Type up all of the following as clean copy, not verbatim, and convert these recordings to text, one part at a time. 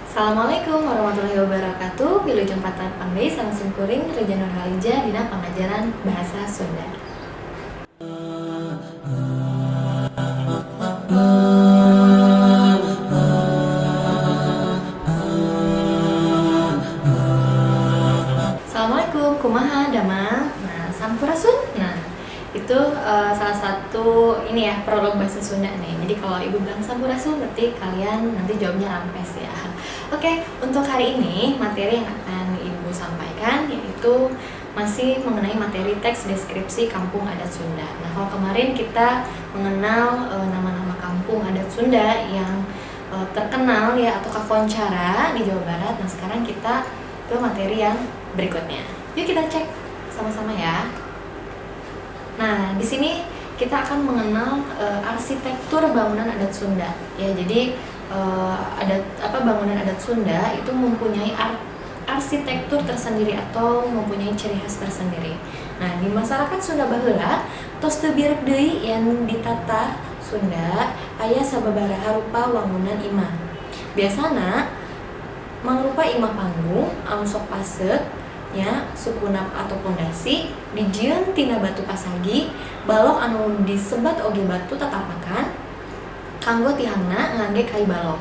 Assalamualaikum warahmatullahi wabarakatuh. Wilujeng Patah Pangdai Sang Singkuring Reja Nurhalija Dina Pengajaran Bahasa Sunda. Assalamualaikum, kumaha damang. Nah, sampurasun. Nah, itu salah satu ini ya prolog bahasa Sunda nih. Jadi kalau ibu bilang sampurasun berarti kalian nanti jawabnya rampes ya. Oke, untuk hari ini materi yang akan ibu sampaikan yaitu masih mengenai materi teks deskripsi kampung adat Sunda. Nah, kalau kemarin kita mengenal nama-nama kampung adat Sunda yang terkenal ya atau kakoncara di Jawa Barat. Nah, sekarang kita ke materi yang berikutnya. Yuk kita cek sama-sama ya. Nah, di sini kita akan mengenal arsitektur bangunan adat Sunda. Ya, jadi bangunan adat Sunda itu mempunyai arsitektur tersendiri atau mempunyai ciri khas tersendiri. Nah, di masyarakat Sunda baheula tos teu birek deui yang ditata Sunda aya sababaraha rupa wangunan imah. Biasana mangrupa imah panggung anu sok paseut nya sukunap atau pondasi dijieun tina batu pasagi balok anu disebat oge batu tatapakan kanggo tihangna ngangge kai balok.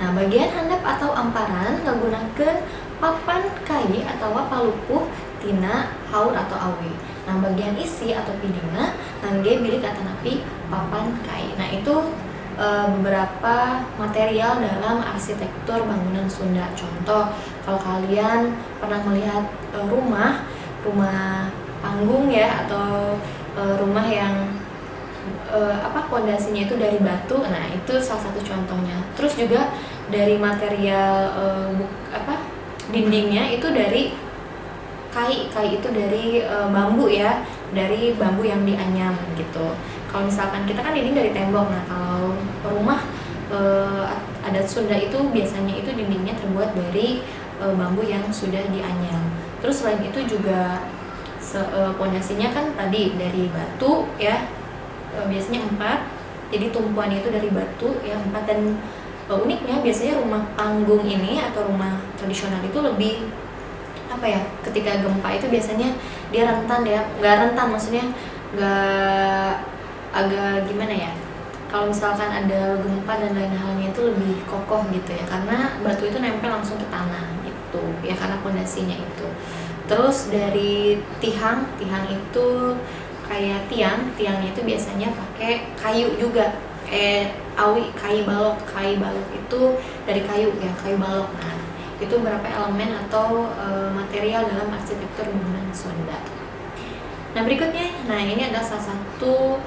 Nah, bagian handap atau amparan nggunakeun papan kai atau palupuh tina haur atau awi. Nah, bagian isi atau pidingna ngangge bilik atanapi papan kai. Nah, itu beberapa material dalam arsitektur bangunan Sunda. Contoh, kalau kalian pernah melihat rumah panggung ya atau rumah yang pondasinya itu dari batu. Nah, itu salah satu contohnya. Terus juga dari material dindingnya itu dari kai itu dari bambu ya, dari bambu yang dianyam gitu. Kalau misalkan kita kan dinding dari tembok. Nah, kalau rumah adat Sunda itu biasanya itu dindingnya terbuat dari bambu yang sudah dianyam. Terus selain itu juga pondasinya kan tadi dari batu ya, biasanya 4. Jadi tumpuannya itu dari batu ya 4. Dan uniknya biasanya rumah panggung ini atau rumah tradisional itu lebih ketika gempa itu biasanya dia rentan ya, nggak rentan maksudnya nggak agak gimana ya, kalau misalkan ada gempa dan lain halnya itu lebih kokoh gitu ya, karena batu itu nempel langsung ke tanah gitu ya, karena pondasinya itu. Terus dari tiang itu kayak tiangnya itu biasanya pakai kayu juga, kai balok itu dari kayu ya, kayu balok. Nah, itu beberapa elemen atau material dalam arsitektur bangunan Sunda. Nah, berikutnya, ini adalah salah satu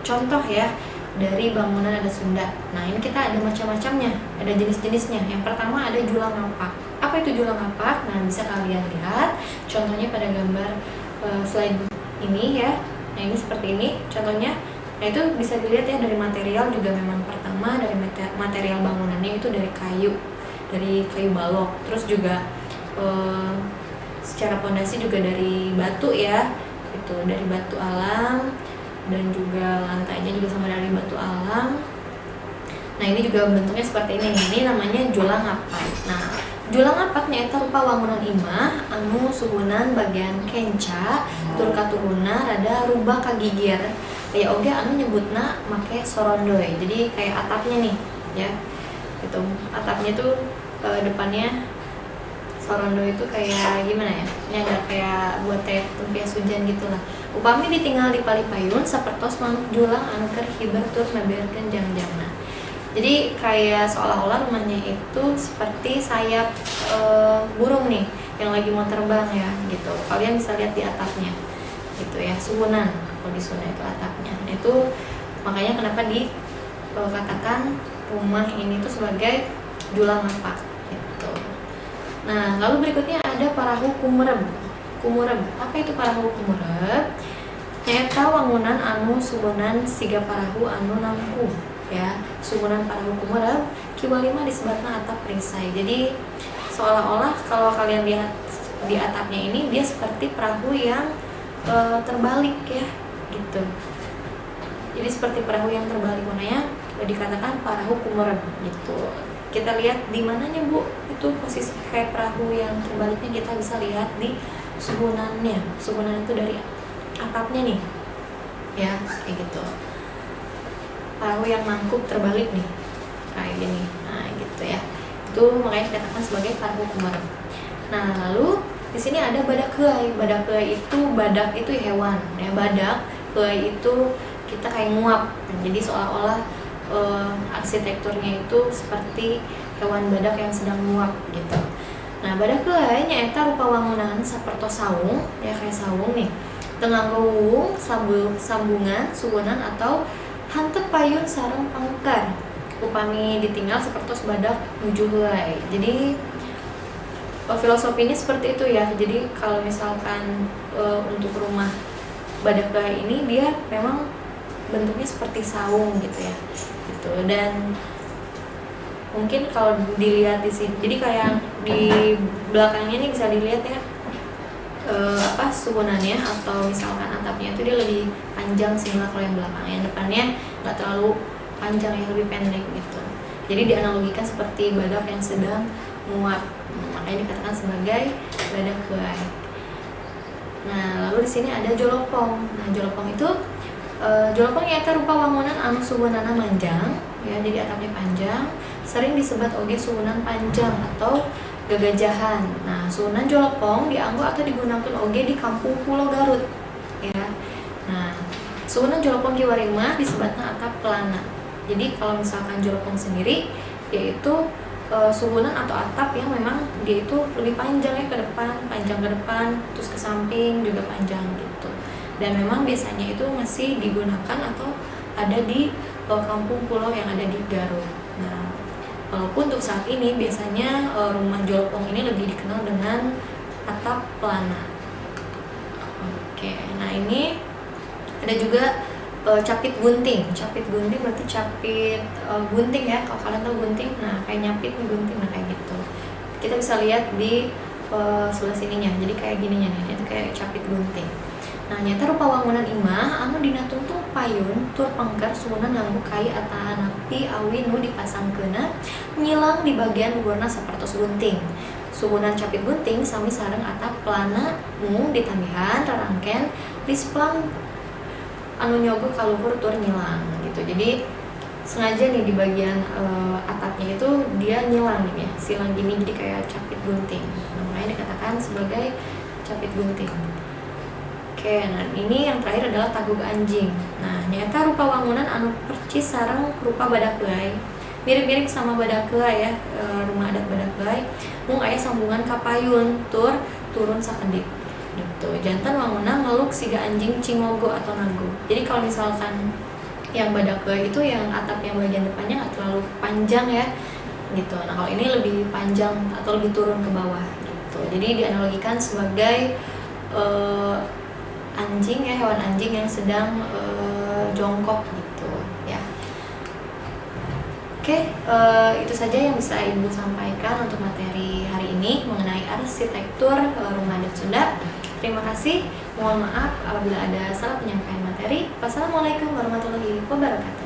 contoh ya dari bangunan adat Sunda. Nah, ini kita ada macam-macamnya, ada jenis-jenisnya. Yang pertama ada julang ngapak. Apa itu julang ngapak? Nah, bisa kalian lihat contohnya pada gambar slide ini ya. Nah, ini seperti ini contohnya. Nah, itu bisa dilihat ya dari material juga memang pertama dari material bangunannya itu dari kayu balok. Terus juga secara pondasi juga dari batu ya, itu dari batu alam, dan juga lantainya juga sama dari batu alam. Nah, ini juga bentuknya seperti ini. Ini namanya julang ngapak. Nah, julang ngapak nyaeta rupa wangunan imah anu suhunan bagian kenca tur katuruna rada rubah kagigir. Ya oge anu nyebutna make sorondoy. Jadi kayak atapnya nih ya. Gitu. Atapnya tuh depannya sorondo itu kayak gimana ya? Ini agak kayak buat tempias hujan gitulah. Upami ditinggal di palipayun sapertos manuk julang anu keur hiber tur nabeurkeun jang-jangna. Jadi kayak seolah-olah rumahnya itu seperti sayap burung nih yang lagi mau terbang ya gitu. Kalian bisa lihat di atapnya. Gitu ya, suhunan. Kalau di Sunda itu atapnya. Nah, itu makanya kenapa dikatakan rumah ini tuh sebagai julang ngapak gitu. Nah, lalu berikutnya ada parahu kumureb. Apa itu parahu kumureb? Nyaeta wangunan anu suhunan siga parahu anu nangku ya. Suhunan parahu kumureb kiwalima disebutna atap perisai. Jadi seolah-olah kalau kalian lihat di atapnya ini dia seperti perahu yang terbalik ya gitu. Jadi seperti perahu yang terbalik, makanya dikatakan parahu kumureb gitu. kita lihat di mananya Bu itu posisi kayak perahu yang terbaliknya, kita bisa lihat di suhunannya. Suhunan itu dari atapnya nih ya, kayak gitu. Perahu yang mangkuk terbalik nih kayak gini, nah gitu ya, itu makanya dikatakan sebagai perahu kumar. Nah lalu di sini ada badak keai. Badak keai itu, badak itu hewan ya, badak, keai itu kita kayak nguap, jadi seolah-olah arsitekturnya itu seperti hewan badak yang sedang nguap gitu. Nah badak keai nyaeta rupa wangunan saperto saung ya, kayak saung nih, tengah gowung sambungan sugunan atau hantep payun sareng pangkar upami ditinggal seperti badak nuju heulai. Jadi filosofinya seperti itu ya. Jadi kalau misalkan untuk rumah badak keai ini dia memang bentuknya seperti saung gitu ya, gitu. Dan mungkin kalau dilihat di sini, jadi kayak di belakangnya nih bisa dilihat ya, suhunannya atau misalkan atapnya itu dia lebih panjang sehingga kalau yang belakang, yang depannya nggak terlalu panjang, yang lebih pendek gitu. Jadi dianalogikan seperti badak yang sedang menguap, makanya dikatakan sebagai badak keai. Nah lalu di sini ada jolopong. Nah jolopong itu jolopong nyaeta rupa wangunan anu suhunana manjang ya, jadi atapnya panjang, sering disebat oge suhunan panjang atau gagajahan. Nah suhunan jolopong dianggo atau digunakan oge di kampung Pulau Garut ya. Nah suhunan jolopong kiwarimah disebatna atap pelana. Jadi kalau misalkan jolopong sendiri yaitu suhunan atau atap yang memang dia itu lebih panjang ya ke depan, panjang ke depan, terus ke samping juga panjang gitu. Dan memang biasanya itu masih digunakan atau ada di kampung pulau yang ada di Garut. Nah, walaupun untuk saat ini biasanya rumah jolopong ini lebih dikenal dengan atap pelana. Oke, nah ini ada juga capit gunting. Capit gunting berarti capit gunting ya, kalau kalian tahu gunting, nah kayak nyapit nih gunting, nah kayak gitu. Kita bisa lihat di sebelah sininya, jadi kayak gininya nih, itu kayak capit gunting. Nah nyata rupa wangunan imah anu dina tungtung payun tur pangkar suhunan nganggo kai atanapi awi nu dipasangkeuna nyilang di bagian luarna sapertos gunting. Suhunan capit gunting sami sareng atap pelana nu ditambihan rarangken displang anu nyogo kaluhur tur nyilang gitu. Jadi sengaja nih di bagian atapnya itu dia nyilang nih ya, silang gini, jadi kayak capit gunting. Nah, makanya dikatakan sebagai capit gunting. Oke, nah ini yang terakhir adalah tagug anjing. Nah, nyata rupa wangunan anu percis sareng rupa badak keai. Mirip-mirip sama badak keai ya, rumah adat badak keai. Mung aya sambungan kapayun tur turun sakedip. Gitu. Jantan wangunan ngeluk siga anjing cingogo atau nago. Jadi kalau misalkan yang badak keai itu yang atap yang bagian depannya nggak terlalu panjang ya, gitu. Nah kalau ini lebih panjang atau lebih turun ke bawah gitu. Jadi dianalogikan sebagai anjing ya, hewan anjing yang sedang jongkok gitu ya. Oke, itu saja yang bisa Ibu sampaikan untuk materi hari ini mengenai arsitektur rumah adat Sunda. Terima kasih, mohon maaf apabila ada salah penyampaian materi. Wassalamualaikum warahmatullahi wabarakatuh.